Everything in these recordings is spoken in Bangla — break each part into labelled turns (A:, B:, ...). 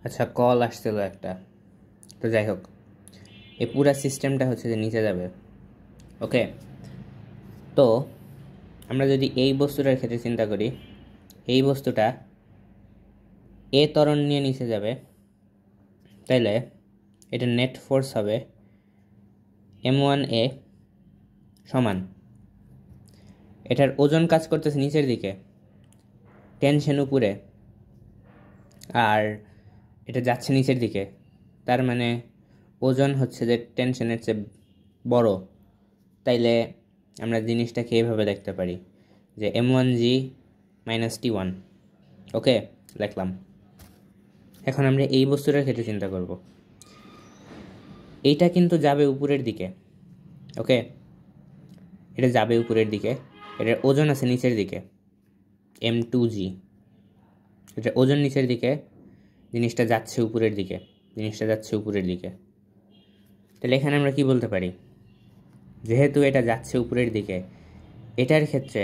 A: আচ্ছা, কল আসছিল একটা। তো যাই হোক, এই পুরা সিস্টেমটা হচ্ছে যে নিচে যাবে। ওকে, তো আমরা যদি এই বস্তুটার ক্ষেত্রে চিন্তা করি, এই বস্তুটা এ ত্বরণ নিয়ে নিচে যাবে, তাইলে এটা নেট ফোর্স হবে m1a সমান, এটার ওজন কাজ করতেছে নিচের দিকে, টেনশন উপরে, আর এটা যাচ্ছে নিচের দিকে, তার মানে ওজন হচ্ছে যে টেনশনের চেয়ে বড়। তাইলে আমরা জিনিসটাকে এভাবে দেখতে পারি যে m1g মাইনাস t1। ওকে, লিখলাম। এখন আমরা এই বস্তুটার ক্ষেত্রে চিন্তা করব, এইটা কিন্তু যাবে উপরের দিকে। ওকে, এটা যাবে উপরের দিকে, এটার ওজন আছে নিচের দিকে m2g, এটার ওজন নিচের দিকে, জিনিসটা যাচ্ছে উপরের দিকে, জিনিসটা যাচ্ছে উপরের দিকে। তাহলে এখানে আমরা কি বলতে পারি, যেহেতু এটা যাচ্ছে উপরের দিকে, এটার ক্ষেত্রে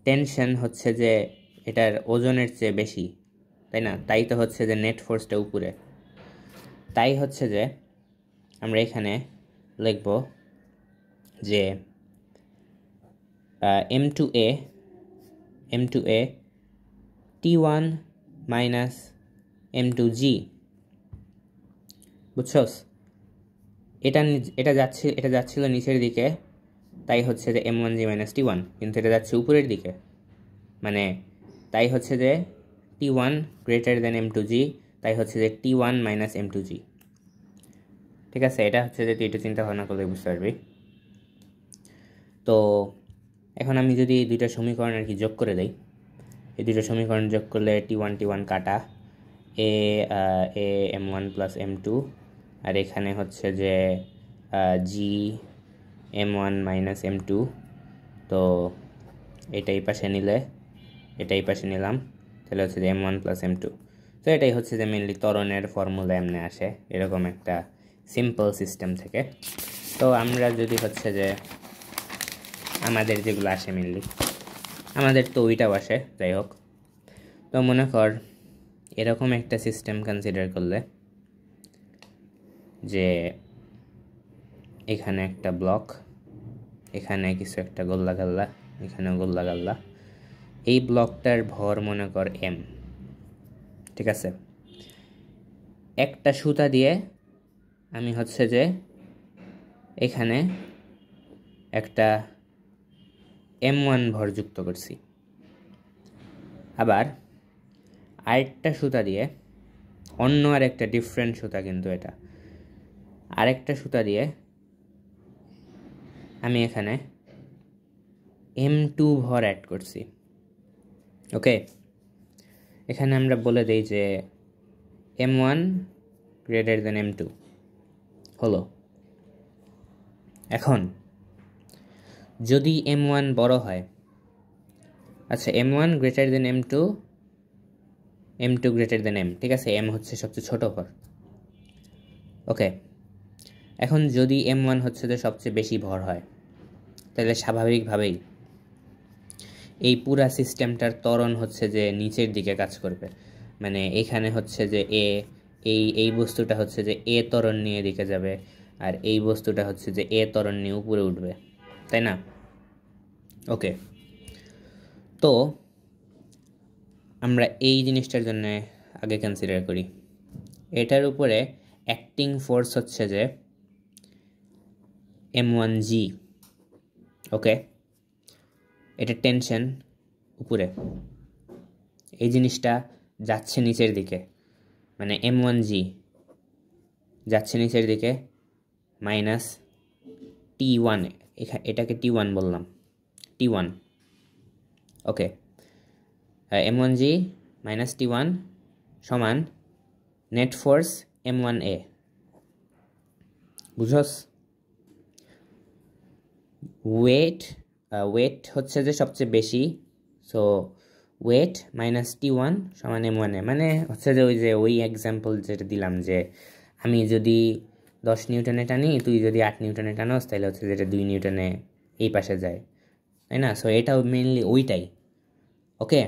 A: টেনশন হচ্ছে যে এটার ওজনের চেয়ে বেশি, তাই না? তাই তো হচ্ছে যে নেট ফোর্সটা উপরে। তাই হচ্ছে যে আমরা এখানে লিখব যে m2a t1 মাইনাস m2g। বুঝছস? এটা যাচ্ছিল নিচের দিকে, তাই হচ্ছে যে m1g মাইনাস t1, কিন্তু এটা যাচ্ছে উপরের দিকে, মানে তাই হচ্ছে যে t1 গ্রেটার দেন m2g, তাই হচ্ছে যে t1 মাইনাস m2g। ঠিক আছে, এটা হচ্ছে যে তুই একটু চিন্তা ভাবনা করলে বুঝতে পারবি। তো এখন আমি যদি এই দুইটা সমীকরণ আর কি যোগ করে দেই, এই দুইটা সমীকরণ যোগ করলে t1 কাটা, এ m1 প্লাস m2, আর এখানে হচ্ছে যে জি m1 মাইনাস m2। তো এটাই পাশে নিলে, এটাই পাশে নিলাম, তাহলে হচ্ছে যে m1 প্লাস m2। তো এটাই হচ্ছে যে মেনলি ত্বরণের ফর্মুলা এমনি আসে এরকম একটা সিম্পল সিস্টেম থেকে। তো আমরা যদি হচ্ছে যে আমাদের যেগুলো আসে মেনলি, আমাদের তো ওইটাও আসে, যাই হোক। তো মনে কর এরকম একটা সিস্টেম কনসিডার করলে যে এখানে একটা ব্লক, এখানে কিছু একটা গোল্লা গাল্লা, এখানেও গোল্লা গাল্লা, এই ব্লকটার ভর মনে কর m। ঠিক আছে, একটা সুতা দিয়ে আমি হচ্ছে যে এখানে একটা m1 ভর যুক্ত করছি, আবার আরেকটা সুতা দিয়ে, অন্য আরেকটা ডিফারেন্ট সুতা কিন্তু এটা, আরেকটা সুতা দিয়ে আমি এখানে m2 ভর অ্যাড করছি। ওকে, এখানে আমরা বলে দিই যে m1 গ্রেটার দেন m2 হলো। এখন যদি m1 বড় হয়, আচ্ছা m1 greater than m2, m2 greater than m, ঠিক আছে, m হচ্ছে সবচেয়ে ছোট ভর। ওকে, এখন যদি m1 হচ্ছে যে সবচেয়ে বেশি ভর হয়, তাহলে স্বাভাবিকভাবেই এই পুরা সিস্টেমটার ত্বরণ হচ্ছে যে নিচের দিকে কাজ করবে। মানে এখানে হচ্ছে যে এই বস্তুটা হচ্ছে যে এ ত্বরণ নিয়ে দিকে যাবে, আর এই বস্তুটা হচ্ছে যে এ ত্বরণ নিয়ে উপরে উঠবে, তাই না? ওকে, তো আমরা এই জিনিসটার জন্য আগে কনসিডার করি, এটার উপরে অ্যাক্টিং ফোর্স হচ্ছে যে m1g। ওকে, এটা টেনশন উপরে, এই জিনিসটা যাচ্ছে নিচের দিকে, মানে m1g যাচ্ছে নিচের দিকে, মাইনাস t1, এটাকে t1 বললাম, t1। ওকে, m1g মাইনাস t1 সমান নেট ফোর্স m1a। বুঝস? ওয়েট হচ্ছে যে সবচেয়ে বেশি, সো ওয়েট মাইনাস t1 সমান m1a, মানে হচ্ছে যে ওই এক্সাম্পল যেটা দিলাম, যে আমি যদি 10 নিউটনে টানি, তুই যদি 8 নিউটনে টানোস, তাহলে হচ্ছে যেটা 2 নিউটনে এই পাশে যায়, তাই না? সো এটাও মেনলি ওইটাই। ওকে,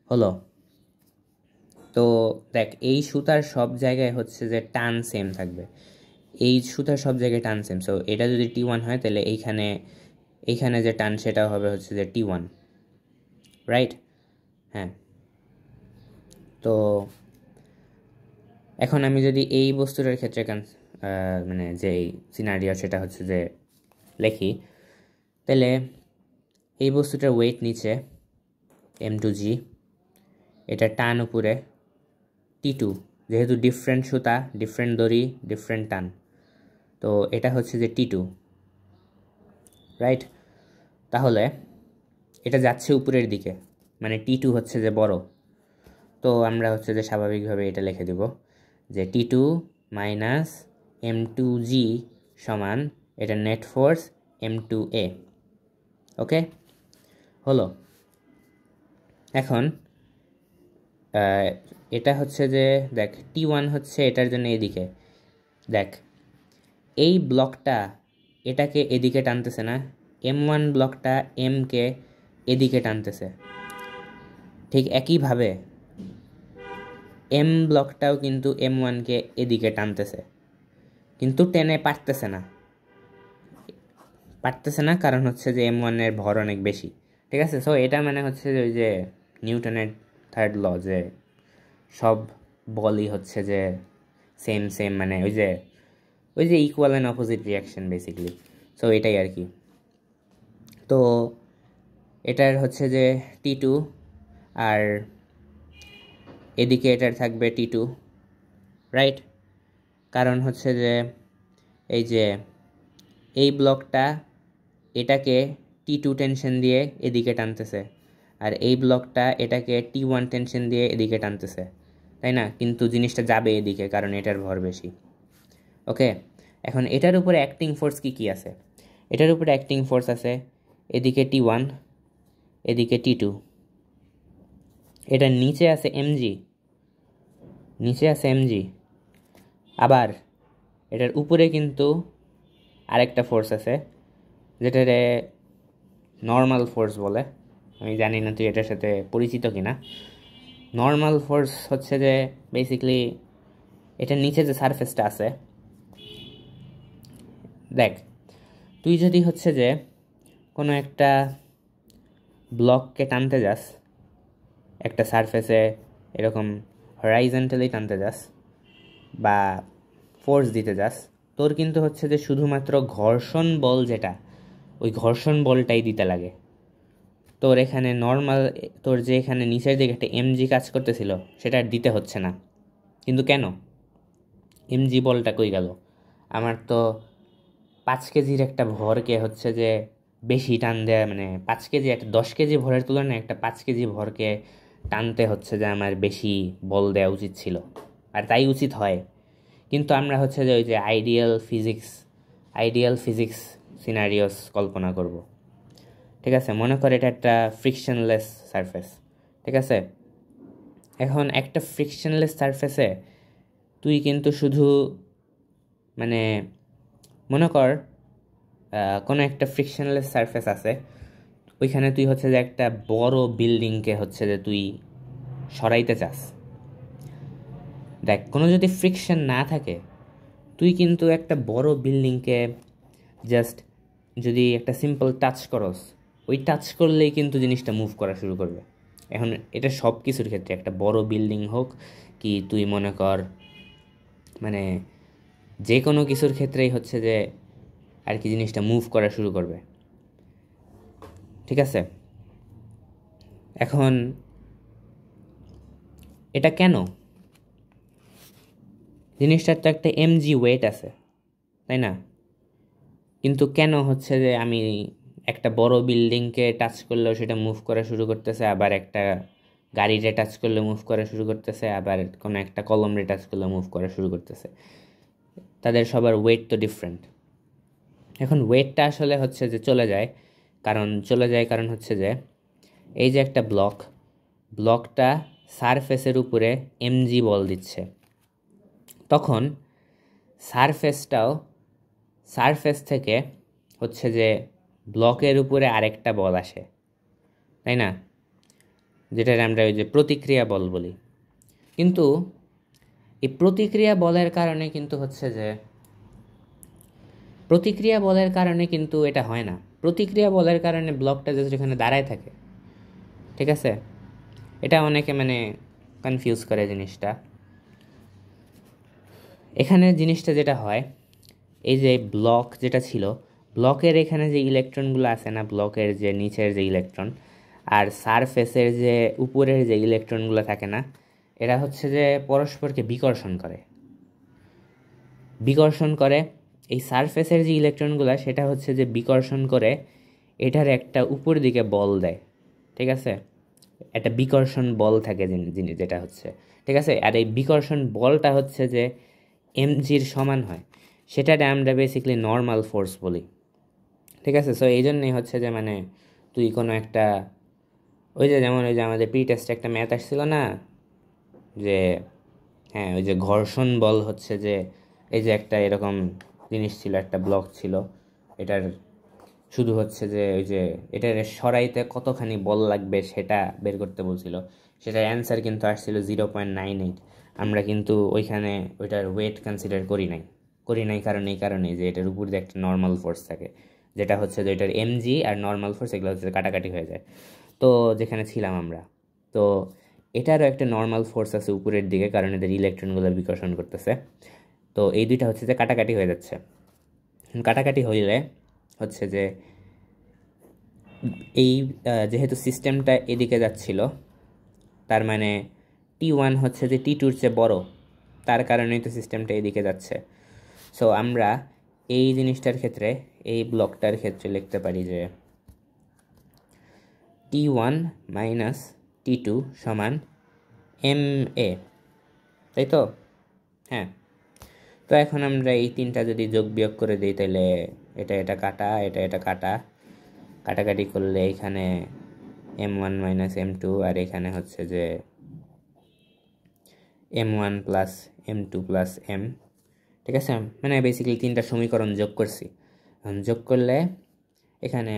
A: হলো। তো দেখ এই সুতার সব জায়গায় হচ্ছে যে টান সেম থাকবে, এই সুতার সব জায়গায় টান সেম। সো এটা যদি T1 হয় তাহলে এইখানে যে টান সেটা হবে হচ্ছে যে T1, রাইট? হ্যাঁ। তো এখন আমি যদি এই বস্তুটার ক্ষেত্রে মানে যে সিনারিও সেটা হচ্ছে যে লিখি, তাহলে এই বস্তুটার ওয়েট নিচে M2G, এটা টান উপরে T2, যেহেতু ডিফারেন্ট সুতা, ডিফারেন্ট দড়ি, ডিফারেন্ট টান, তো এটা হচ্ছে যে T2, রাইট? তাহলে এটা যাচ্ছে উপরের দিকে, মানে T2 হচ্ছে যে বড়, তো আমরা হচ্ছে যে স্বাভাবিকভাবে এটা লিখে দেব যে T2 মাইনাস M2G সমান এটা নেট ফোর্স M2A। ওকে, হলো। এখন এটা হচ্ছে যে দেখ T1 হচ্ছে এটার জন্য এদিকে, দেখ এই ব্লকটা এটাকে এদিকে টানতেছে না, M1 ব্লকটা এমকে এদিকে টানতেছে, ঠিক একইভাবে এম ব্লকটাও কিন্তু M1কে এদিকে টানতেছে, কিন্তু টেনে পারতেছে না, কারণ হচ্ছে যে M1 এর ভর অনেক বেশি, ঠিক আছে? সো এটা মানে হচ্ছে যে ওই যে নিউটনের থার্ড ল, যে সব বলই হচ্ছে যে সেম, মানে ওই যে equal and opposite reaction basically. So এটাই আর কি। তো এটার হচ্ছে যে T2, আর এদিকে এটার থাকবে T2, রাইট? কারণ হচ্ছে যে এই ব্লকটা এটাকে T2 টেনশন দিয়ে এদিকে টানতেছে, আর এই ব্লকটা এটাকে T1 টেনশন দিয়ে এদিকে টানতেছে, তাই না? কিন্তু জিনিসটা যাবে এদিকে, কারণ এটার ভর বেশি। ওকে, এখন এটার উপরে অ্যাক্টিং ফোর্স কি আছে? এটার উপরে অ্যাক্টিং ফোর্স আছে এদিকে T1, এদিকে T2, এটার নিচে আছে mg, আবার এটার উপরে কিন্তু আরেকটা ফোর্স আছে যেটারে নর্মাল ফোর্স বলে। আমি জানি না তুই এটার সাথে পরিচিত কিনা। নর্মাল ফোর্স হচ্ছে যে বেসিক্যালি এটার নিচে যে সারফেসটা আছে, দেখ তুই যদি হচ্ছে যে কোনো একটা ব্লককে টানতে যাস, একটা সারফেসে এরকম হরাইজন্টালি টানতে যাস বা ফোর্স দিতে যাস, তোর কিন্তু হচ্ছে যে শুধুমাত্র ঘর্ষণ বল, যেটা ওই ঘর্ষণ বলটাই দিতে লাগে। তোর এখানে নর্মাল, তোর যে এখানে নিচের দিকে একটা mg কাজ করতেছিল সেটা আর দিতে হচ্ছে না। কিন্তু কেন? mg বলটা কই গেল? আমার তো 5 কেজির একটা ভরকে হচ্ছে যে বেশি টান দেয়া, মানে 5 কেজি, একটা 10 কেজি ভরের তুলনায় একটা 5 কেজি ভরকে টানতে হচ্ছে যে আমার বেশি বল দেওয়া উচিত ছিল, আর তাই উচিত হয়। কিন্তু আমরা হচ্ছে যে ওই যে আইডিয়াল ফিজিক্স সিনারিওস কল্পনা করব, ঠিক আছে? মনে কর এটা একটা ফ্রিকশনলেস সারফেস, ঠিক আছে? এখন একটা ফ্রিকশনলেস সারফেসে তুই কিন্তু শুধু মানে মনে কর কোনো একটা ফ্রিকশনলেস সারফেস আছে, ওইখানে তুই হচ্ছে যে একটা বড় বিল্ডিংকে হচ্ছে যে তুই সরাইতে চাস। দেখ কোনো যদি ফ্রিকশন না থাকে, তুই কিন্তু একটা বড় বিল্ডিংকে জাস্ট যদি একটা সিম্পল টাচ করস, ওই টাচ করলেই কিন্তু জিনিসটা মুভ করা শুরু করবে। এখন এটা সব কিছুর ক্ষেত্রে, একটা বড় বিল্ডিং হোক কি তুই মনে কর মানে যে কোনো কিছুর ক্ষেত্রেই হচ্ছে যে আর কি জিনিসটা মুভ করা শুরু করবে, ঠিক আছে? এখন এটা কেন? জিনিসটার তো একটা mg ওয়েট আছে, তাই না? কিন্তু কেন হচ্ছে যে আমি একটা বড় বিল্ডিংকে টাচ করলেও সেটা মুভ করা শুরু করতেছে, আবার একটা গাড়িতে টাচ করলে মুভ করা শুরু করতেছে, আবার কোনো একটা কলমে টাচ করলে মুভ করা শুরু করতেছে? তাদের সবার ওয়েট তো ডিফারেন্ট। এখন ওয়েটটা আসলে হচ্ছে যে চলে যায় কারণ হচ্ছে যে এই যে একটা ব্লকটা সারফেসের উপরে mg বল দিচ্ছে, তখন সারফেস থেকে হচ্ছে যে ব্লকের উপরে আরেকটা বল আসে, তাই না? যেটা আমরা ওই যে প্রতিক্রিয়া বল বলি। কিন্তু এই প্রতিক্রিয়া বলের কারণে কিন্তু হচ্ছে যে প্রতিক্রিয়া বলের কারণে কিন্তু এটা হয় না। প্রতিক্রিয়া বলের কারণে ব্লকটা জাস্ট এখানে দাঁড়ায় থাকে, ঠিক আছে? এটা অনেকে মানে কনফিউজ করে জিনিসটা। এখানে জিনিসটা যেটা হয়, এই যে ব্লক যেটা ছিল, ব্লকের এখানে যে ইলেকট্রনগুলো আছে না, ব্লকের যে নিচের যে ইলেকট্রন আর সারফেসের যে উপরের যে ইলেকট্রনগুলো থাকে না, এরা হচ্ছে যে পরস্পরকে বিকর্ষণ করে। এই সারফেসের যে ইলেকট্রনগুলো সেটা হচ্ছে যে বিকর্ষণ করে এটার একটা উপর দিকে বল দেয়, ঠিক আছে? একটা বিকর্ষণ বল থাকে জিনিস যেটা হচ্ছে, ঠিক আছে? আর এই বিকর্ষণ বলটা হচ্ছে যে mgর সমান হয়, সেটাকে আমরা বেসিক্যালি নর্মাল ফোর্স বলি, ঠিক আছে? সো এই জন্যই হচ্ছে যে মানে তুই কোনো একটা ওই যে যেমন ওই যে আমাদের প্রি টেস্টে একটা ম্যাথ আসছিল না, যে হ্যাঁ ওই যে ঘর্ষণ বল হচ্ছে যে এই যে একটা এরকম জিনিস ছিল, একটা ব্লক ছিল, এটার শুধু হচ্ছে যে ওই যে এটার সরাইতে কতখানি বল লাগবে সেটা বের করতে বলছিল, সেটার অ্যান্সার কিন্তু আসছিল 0.98। আমরা কিন্তু ওইখানে ওইটার ওয়েট কনসিডার করি নাই কারণ এই কারণেই যে এটার উপর দিয়ে একটা নর্মাল ফোর্স থাকে, যেটা হচ্ছে যে এটার এমজি আর নর্মাল ফোর্স এগুলো হচ্ছে কাটাকাটি হয়ে যায়। তো যেখানে ছিলাম আমরা, তো এটারও একটা নর্মাল ফোর্স আছে উপরের দিকে, কারণ এদের ইলেকট্রনগুলো বিকর্ষণ করতেছে। তো এই দুইটা হচ্ছে যে কাটাকাটি হয়ে যাচ্ছে। কাটাকাটি হইলে হচ্ছে যে এই যেহেতু সিস্টেমটা এদিকে যাচ্ছিল, তার মানে T1 হচ্ছে যে T2-র চেয়ে বড়, তার কারণেই তো সিস্টেমটা এদিকে যাচ্ছে। সো আমরা এই জিনিসটার ক্ষেত্রে, এই ব্লকটার ক্ষেত্রে লিখতে পারি যে T1 মাইনাস T2 সমান MA, তাই তো? হ্যাঁ। তো এখন আমরা এই তিনটা যদি যোগ বিয়োগ করে দিই, তাহলে এটা কাটা, এটা কাটা, কাটাকাটি করলে এখানে M1 মাইনাস M2, আর এখানে হচ্ছে যে M1 plus M2 plus M, ঠিক আছে? মানে বেসিক্যালি তিনটা সমীকরণ যোগ করছি। যোগ করলে এখানে